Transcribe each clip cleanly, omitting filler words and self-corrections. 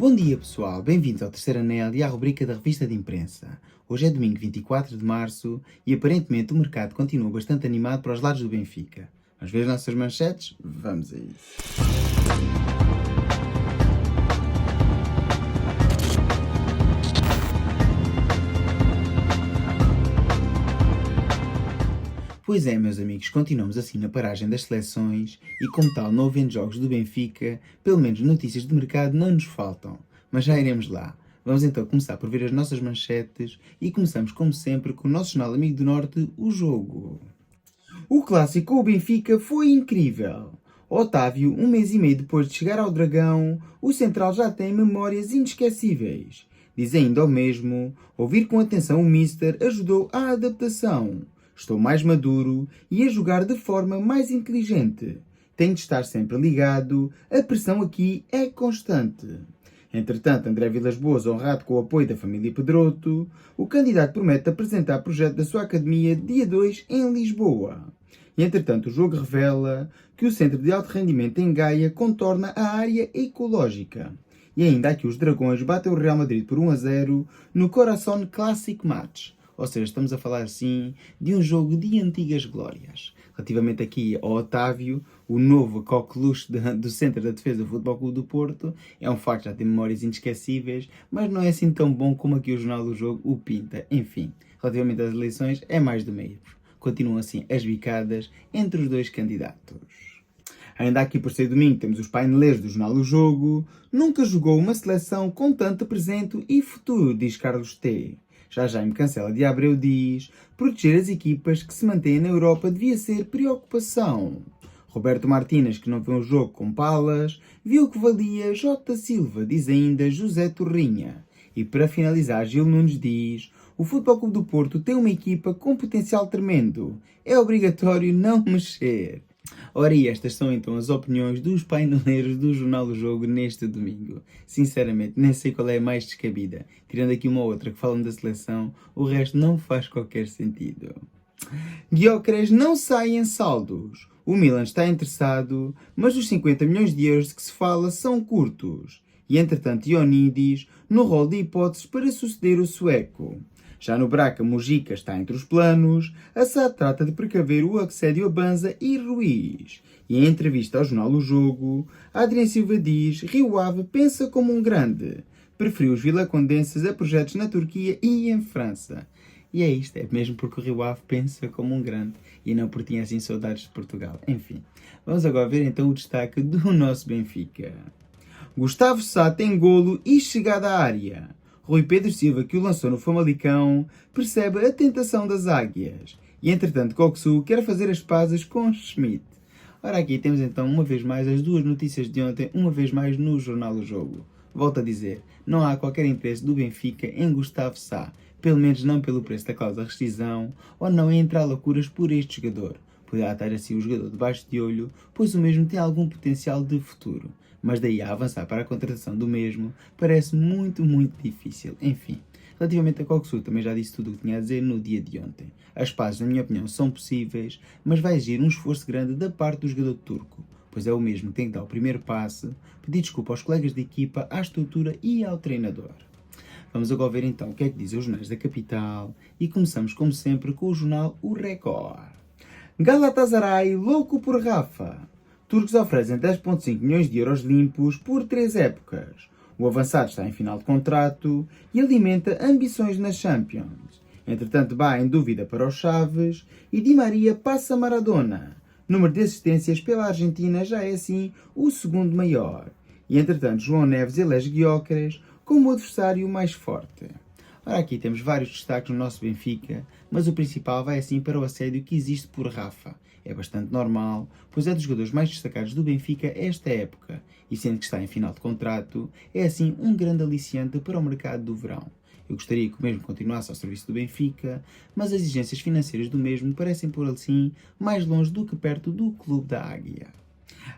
Bom dia pessoal, bem-vindos ao Terceiro Anel e à rubrica da revista de imprensa. Hoje é domingo 24 de março e aparentemente o mercado continua bastante animado para os lados do Benfica. Vamos ver as nossas manchetes? Vamos a isso. Pois é, meus amigos, continuamos assim na paragem das seleções e, como tal, não havendo jogos do Benfica, pelo menos notícias de mercado não nos faltam. Mas já iremos lá. Vamos então começar por ver as nossas manchetes e começamos, como sempre, com o nosso jornal Amigo do Norte, o jogo. O clássico com o Benfica foi incrível. Otávio, um mês e meio depois de chegar ao Dragão, o central já tem memórias inesquecíveis. Diz ainda o mesmo, ouvir com atenção o Mister ajudou à adaptação. Estou mais maduro e a jogar de forma mais inteligente. Tenho de estar sempre ligado, a pressão aqui é constante. Entretanto, André Vilas-Boas, honrado com o apoio da família Pedroto, o candidato promete apresentar o projeto da sua academia dia 2 em Lisboa. E entretanto, o jogo revela que o centro de alto rendimento em Gaia contorna a área ecológica. E ainda aqui os Dragões batem o Real Madrid por 1-0 no Corazón Classic Match. Ou seja, estamos a falar assim de um jogo de antigas glórias. Relativamente aqui ao Otávio, o novo coqueluche do Centro da Defesa do Futebol Clube do Porto, é um facto, já tem memórias inesquecíveis, mas não é assim tão bom como aqui o jornal do jogo o pinta. Enfim, relativamente às eleições, é mais do mesmo. Continuam assim as bicadas entre os dois candidatos. Ainda aqui por ser domingo temos os paineleiros do jornal do jogo. Nunca jogou uma seleção com tanto presente e futuro, diz Carlos T. Já Jaime Cancela de Abreu diz: proteger as equipas que se mantêm na Europa devia ser preocupação. Roberto Martínez, que não vê um jogo com palas, viu que valia J. Silva, diz ainda José Torrinha. E para finalizar, Gil Nunes diz: o Futebol Clube do Porto tem uma equipa com potencial tremendo. É obrigatório não mexer. Ora, e estas são então as opiniões dos paineleiros do Jornal do Jogo neste domingo. Sinceramente, nem sei qual é a mais descabida. Tirando aqui uma outra que falam da seleção, o resto não faz qualquer sentido. Gyökeres não sai em saldos. O Milan está interessado, mas os 50 milhões de euros de que se fala são curtos. E entretanto, Ioannidis no rol de hipóteses para suceder o sueco. Já no Braga, Mujica está entre os planos, a SAD trata de precaver o assédio a Banza e Ruiz. E em entrevista ao jornal O Jogo, Adrien Silva diz: Rio Ave pensa como um grande. Preferiu os vilacondenses a projetos na Turquia e em França. E é isto, é mesmo porque o Rio Ave pensa como um grande e não porque tinha assim saudades de Portugal. Enfim, vamos agora ver então o destaque do nosso Benfica. Gustavo Sá tem golo e chegada à área. Rui Pedro Silva, que o lançou no Famalicão, percebe a tentação das águias. E entretanto, Coxu quer fazer as pazes com Schmidt. Ora, aqui temos então uma vez mais as duas notícias de ontem, uma vez mais no Jornal do Jogo. Volto a dizer, não há qualquer interesse do Benfica em Gustavo Sá, pelo menos não pelo preço da cláusula de rescisão, ou não em entrar a loucuras por este jogador. Poderá estar assim o jogador debaixo de olho, pois o mesmo tem algum potencial de futuro. Mas daí a avançar para a contratação do mesmo parece muito difícil. Enfim, relativamente a Coxu, também já disse tudo o que tinha a dizer no dia de ontem. As pazes, na minha opinião, são possíveis, mas vai exigir um esforço grande da parte do jogador turco, pois é o mesmo que tem que dar o primeiro passe, pedir desculpa aos colegas de equipa, à estrutura e ao treinador. Vamos agora ver então o que é que dizem os jornais da capital e começamos, como sempre, com o jornal O Record. Galatasaray louco por Rafa. Turcos oferecem 10,5 milhões de euros limpos por 3 épocas. O avançado está em final de contrato e alimenta ambições na Champions. Entretanto, Bá em dúvida para os Chaves e Di Maria passa Maradona. Número de assistências pela Argentina já é assim o segundo maior. E entretanto, João Neves elege Gyökeres como o adversário mais forte. Ora, aqui temos vários destaques no nosso Benfica, mas o principal vai assim para o assédio que existe por Rafa. É bastante normal, pois é dos jogadores mais destacados do Benfica esta época, e sendo que está em final de contrato, é assim um grande aliciante para o mercado do verão. Eu gostaria que o mesmo continuasse ao serviço do Benfica, mas as exigências financeiras do mesmo parecem por assim mais longe do que perto do Clube da Águia.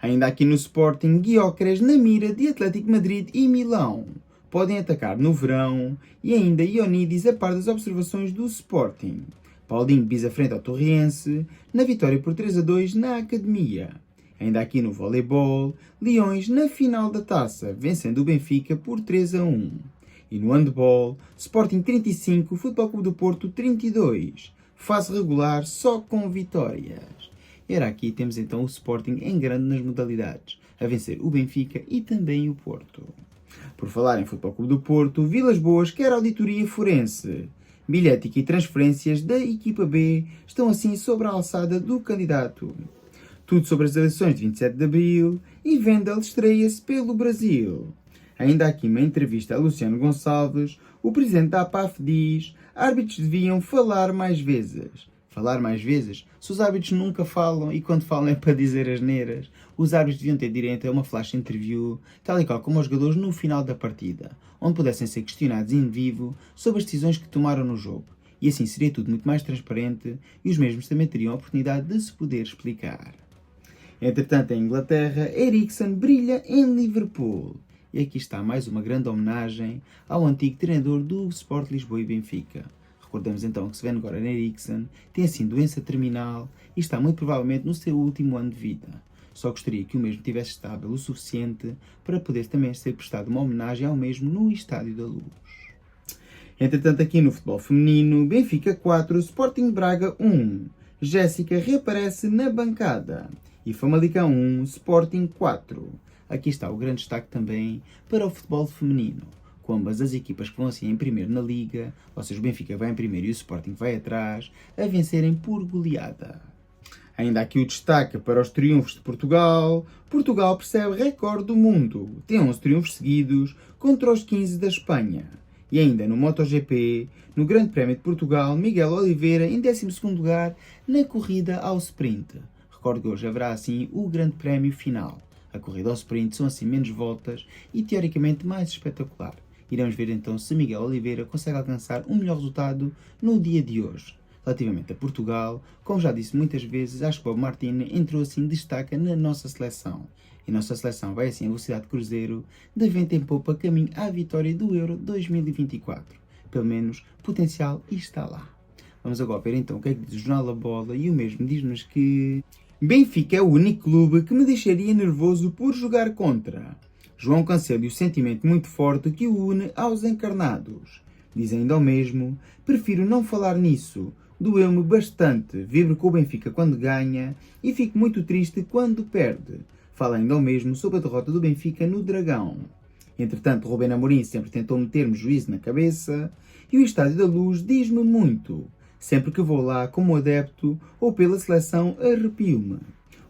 Ainda aqui no Sporting, Gyökeres na mira de Atlético Madrid e Milão. Podem atacar no verão e ainda Ioannidis a par das observações do Sporting. Paulinho pisa frente ao Torriense na vitória por 3-2 na Academia. Ainda aqui no voleibol, Leões na final da taça, vencendo o Benfica por 3-1. E no handball, Sporting 35, Futebol Clube do Porto 32. Fase regular só com vitórias. E era aqui temos então o Sporting em grande nas modalidades, a vencer o Benfica e também o Porto. Por falar em Futebol Clube do Porto, Vilas Boas quer auditoria forense. Bilhética e transferências da equipa B estão assim sobre a alçada do candidato. Tudo sobre as eleições de 27 de Abril e Vendel estreia-se pelo Brasil. Ainda aqui uma entrevista a Luciano Gonçalves, o presidente da APAF diz: árbitros deviam falar mais vezes. Falar mais vezes? Se os árbitros nunca falam e quando falam é para dizer asneiras, os árbitros deviam ter direito a uma flash interview, tal e qual como os jogadores no final da partida, onde pudessem ser questionados em vivo sobre as decisões que tomaram no jogo. E assim seria tudo muito mais transparente e os mesmos também teriam a oportunidade de se poder explicar. Entretanto, em Inglaterra, Eriksen brilha em Liverpool. E aqui está mais uma grande homenagem ao antigo treinador do Sport Lisboa e Benfica. Recordamos então que Sven-Göran Eriksson tem assim doença terminal e está muito provavelmente no seu último ano de vida. Só gostaria que o mesmo tivesse estável o suficiente para poder também ser prestado uma homenagem ao mesmo no Estádio da Luz. Entretanto, aqui no futebol feminino, Benfica 4, Sporting Braga 1. Jéssica reaparece na bancada. E Famalicão 1, Sporting 4. Aqui está o grande destaque também para o futebol feminino, com ambas as equipas que vão assim em primeiro na Liga, ou seja, o Benfica vai em primeiro e o Sporting vai atrás, a vencerem por goleada. Ainda aqui o destaque para os triunfos de Portugal. Portugal percebe recorde do mundo, tem 11 triunfos seguidos contra os 15 da Espanha. E ainda no MotoGP, no Grande Prémio de Portugal, Miguel Oliveira em 12º lugar na corrida ao sprint. Recordo que hoje haverá assim o Grande Prémio final. A corrida ao sprint são assim menos voltas e teoricamente mais espetacular. Iremos ver então se Miguel Oliveira consegue alcançar um melhor resultado no dia de hoje. Relativamente a Portugal, como já disse muitas vezes, acho que Bob Martin entrou assim destaca na nossa seleção. E a nossa seleção vai assim a velocidade de cruzeiro, de vento em popa, caminho à vitória do Euro 2024. Pelo menos potencial está lá. Vamos agora ver então o que é que diz o Jornal da Bola e o mesmo diz-nos que Benfica é o único clube que me deixaria nervoso por jogar contra. João Cancelo e o sentimento muito forte que o une aos encarnados. Diz ainda o mesmo, prefiro não falar nisso. Doeu-me bastante, vibro com o Benfica quando ganha e fico muito triste quando perde. Fala ainda o mesmo sobre a derrota do Benfica no Dragão. Entretanto, Rubén Amorim sempre tentou meter-me juízo na cabeça e o Estádio da Luz diz-me muito. Sempre que vou lá como adepto ou pela seleção arrepio-me.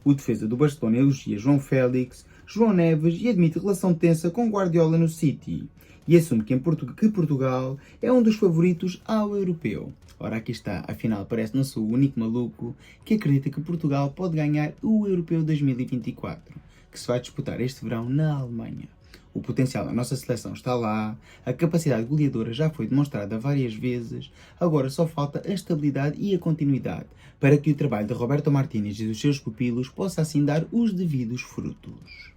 O defesa do Barcelona elogia João Félix, João Neves e admite relação tensa com Guardiola no City. E assume que Portugal é um dos favoritos ao europeu. Ora, aqui está, afinal parece que não sou o único maluco que acredita que Portugal pode ganhar o Europeu 2024, que se vai disputar este verão na Alemanha. O potencial da nossa seleção está lá, a capacidade goleadora já foi demonstrada várias vezes, agora só falta a estabilidade e a continuidade, para que o trabalho de Roberto Martínez e dos seus pupilos possa assim dar os devidos frutos.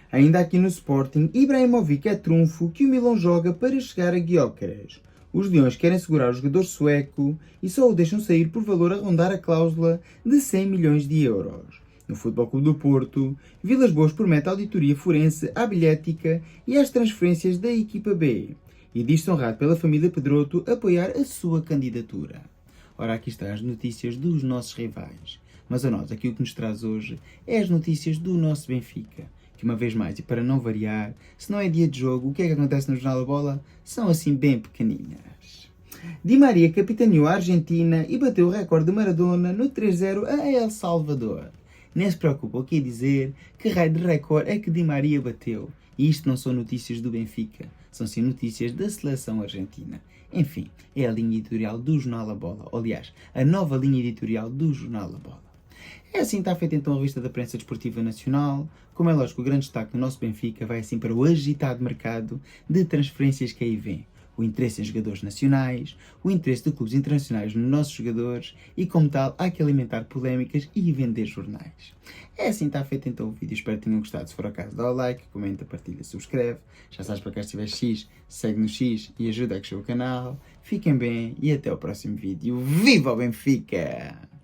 Ainda aqui no Sporting, Ibrahimovic é trunfo que o Milan joga para chegar a Gyökeres. Os Leões querem segurar o jogador sueco e só o deixam sair por valor a rondar a cláusula de 100 milhões de euros. No Futebol Clube do Porto, Vilas Boas promete auditoria forense à bilhética e às transferências da equipa B. E diz-se honrado pela família Pedroto apoiar a sua candidatura. Ora, aqui estão as notícias dos nossos rivais. Mas a nós, aqui o que nos traz hoje é as notícias do nosso Benfica. Que uma vez mais, e para não variar, se não é dia de jogo, o que é que acontece no Jornal da Bola? São assim bem pequeninas. Di Maria capitaneou a Argentina e bateu o recorde de Maradona no 3-0 a El Salvador. Nem se preocupa, o que é dizer que raio de recorde é que Di Maria bateu. E isto não são notícias do Benfica, são sim notícias da seleção argentina. Enfim, é a linha editorial do Jornal da Bola. Aliás, a nova linha editorial do Jornal da Bola. É assim que está feita então a revista da Prensa Desportiva Nacional. Como é lógico, o grande destaque do nosso Benfica vai assim para o agitado mercado de transferências que aí vem. O interesse em jogadores nacionais, o interesse de clubes internacionais nos nossos jogadores e, como tal, há que alimentar polémicas e vender jornais. É assim que está feito então o vídeo. Espero que tenham gostado. Se for o caso, dá o like, comenta, partilha, subscreve. Já sabes, para cá se tiver X, segue no X e ajuda a crescer o canal. Fiquem bem e até o próximo vídeo. Viva o Benfica!